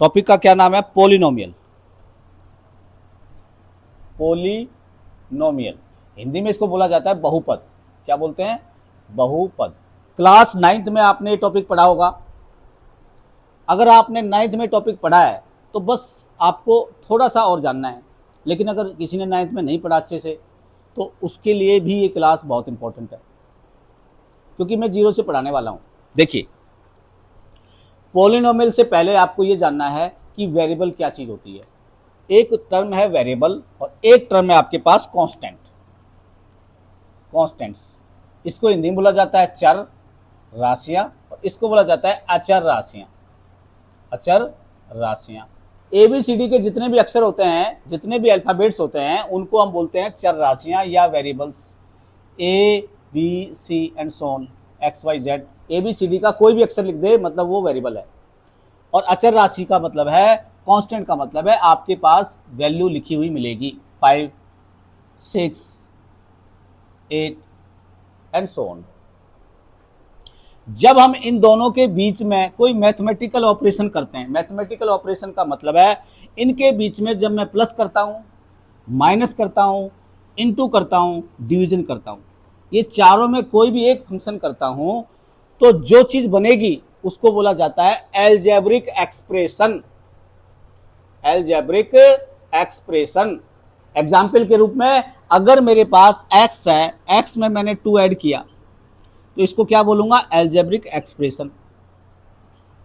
Topic का क्या नाम है? पोलिनोमियल। पोलिनोमियल, हिंदी में इसको बोला जाता है बहुपद। क्या बोलते हैं? बहुपद। क्लास 9th में आपने ये टॉपिक पढ़ा होगा। अगर आपने 9th में टॉपिक पढ़ा है तो बस आपको थोड़ा सा और जानना है, लेकिन अगर किसी ने 9th में नहीं पढ़ा अच्छे से तो उसके लिए भी ये क्लास बहुत इंपॉर्टेंट है, क्योंकि मैं 0 से पढ़ाने वाला हूं। देखिए, पॉलिनोमियल से पहले आपको ये जानना है कि वेरिएबल क्या चीज होती है। एक टर्म है वेरिएबल और एक टर्म है आपके पास कांस्टेंट, कांस्टेंट्स। इसको हिंदी में बोला जाता है चर राशियां और इसको बोला जाता है अचर राशियां, अचर राशियां। ABCD के जितने भी अक्षर होते हैं, जितने भी अल्फाबेट्स होते हैं, उनको हम बोलते हैं चर राशियां या variables. A B C and so on, XYZ। ABCD का कोई भी अक्षर लिख दे मतलब वो वेरिएबल है। और अचर राशि का मतलब है, कांस्टेंट का मतलब है आपके पास वैल्यू लिखी हुई मिलेगी, 5 6 8 एंड सो ऑन। जब हम इन दोनों के बीच में कोई मैथमेटिकल ऑपरेशन करते हैं, मैथमेटिकल ऑपरेशन का मतलब है इनके बीच में जब मैं प्लस करता हूं, माइनस करता हूं, इनटू करता हूं, डिवीजन करता हूं, ये चारों में कोई भी एक फंक्शन करता हूं तो जो चीज बनेगी उसको बोला जाता है algebraic expression. Algebraic expression. Example के रूप में, अगर मेरे पास x है, x में मैंने 2 ऐड किया तो इसको क्या बोलूंगा? Algebraic expression.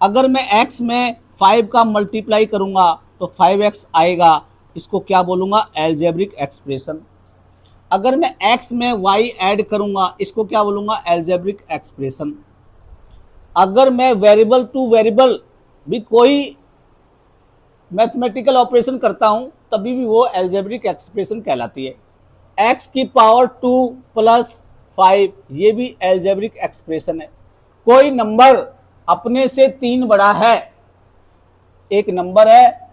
अगर मैं x में 5 का मल्टीप्लाई करूंगा तो 5x आएगा, इसको क्या बोलूंगा? Algebraic expression. अगर मैं x में y ऐड करूंगा, इसको क्या बोलूंगा? Algebraic expression. अगर मैं वेरिएबल टू वेरिएबल भी कोई मैथमेटिकल ऑपरेशन करता हूं तभी भी वो एल्जेब्रिक एक्सप्रेशन कहलाती है। x की पावर 2 प्लस 5, ये भी एल्जेब्रिक एक्सप्रेशन है। कोई नंबर अपने से 3 बड़ा है, एक नंबर है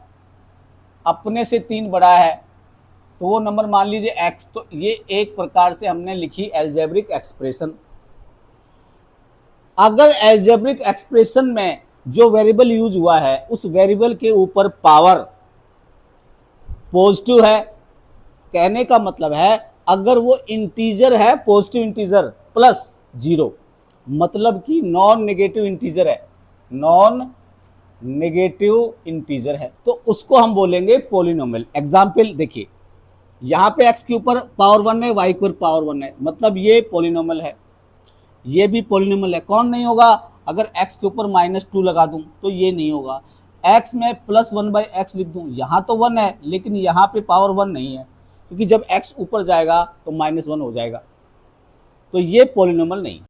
अपने से 3 बड़ा है तो वो नंबर मान लीजिए x, तो ये एक प्रकार से हमने लिखी एल्जेब्रिक एक्सप्रेशन। अगर एल्जेब्रिक एक्सप्रेशन में जो वेरिएबल यूज हुआ है उस वेरिएबल के ऊपर पावर पॉजिटिव है, कहने का मतलब है अगर वो इंटीजर है, पॉजिटिव इंटीजर प्लस 0, मतलब कि नॉन नेगेटिव इंटीजर है, नॉन नेगेटिव इंटीजर है, तो उसको हम बोलेंगे पॉलिनोमियल। एग्जाम्पल देखिए, यहां पे x के ऊपर पावर 1 है, y के ऊपर पावर 1 है, मतलब ये पॉलिनोमियल है, ये भी पॉलिनोमियल है। कौन नहीं होगा? अगर x के ऊपर -2 लगा दूं तो ये नहीं होगा। x में +1/x लिख दूं, यहां तो 1 है लेकिन यहां पे पावर 1 नहीं है, क्योंकि जब x ऊपर जाएगा तो -1 हो जाएगा, तो ये पॉलिनोमियल नहीं।